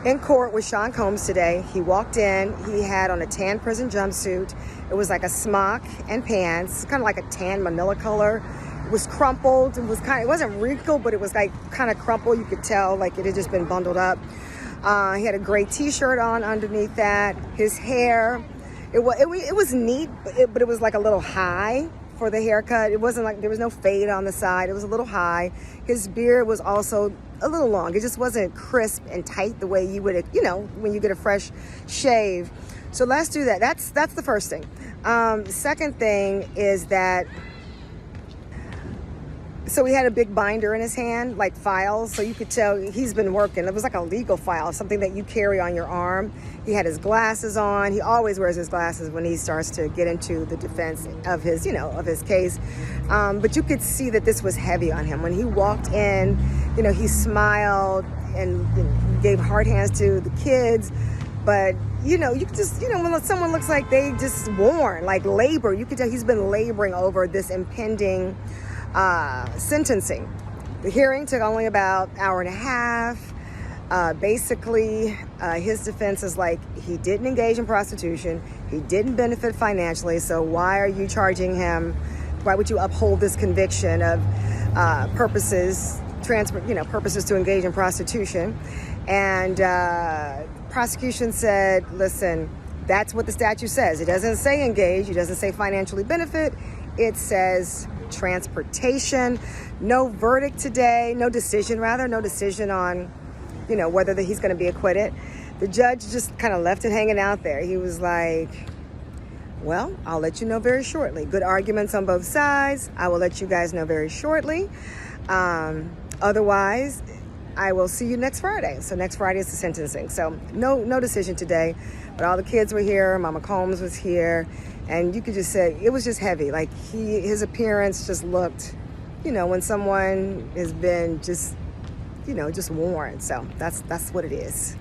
In court with Sean Combs today. He walked in, he had on a tan prison jumpsuit. It was like a smock and pants, kind of like a tan manila color. It was crumpled. It wasn't wrinkled, but it was like kind of crumpled. You could tell like it had just been bundled up. He had a gray t-shirt on underneath that. His hair, it was neat, but it was like a little high for the haircut. It wasn't like, there was no fade on the side. It was a little high. His beard was also a little long. It just wasn't crisp and tight the way you would, when you get a fresh shave. So let's do that. That's the first thing. Second thing is that, so he had a big binder in his hand, like files. So you could tell he's been working. It was like a legal file, something that you carry on your arm. He had his glasses on. He always wears his glasses when he starts to get into the defense of his, of his case. But you could see that this was heavy on him. When he walked in, he smiled and gave hard hands to the kids. But, you could just, when someone looks like they just worn, like labor, you could tell he's been laboring over this impending sentencing. The hearing took only about an hour and a half. Basically, his defense is like, he didn't engage in prostitution. He didn't benefit financially. So why are you charging him? Why would you uphold this conviction of purposes to engage in prostitution? And prosecution said, listen, that's what the statute says. It doesn't say engage. It doesn't say financially benefit. It says transportation. No verdict today. No decision on, whether he's going to be acquitted. The judge just kind of left it hanging out there. He was like, well, I'll let you know very shortly. Good arguments on both sides. I will let you guys know very shortly. Otherwise, I will see you next Friday. So next Friday is the sentencing. So no decision today, but all the kids were here. Mama Combs was here. And you could just say it was just heavy. Like his appearance just looked, when someone has been just worn. So that's what it is.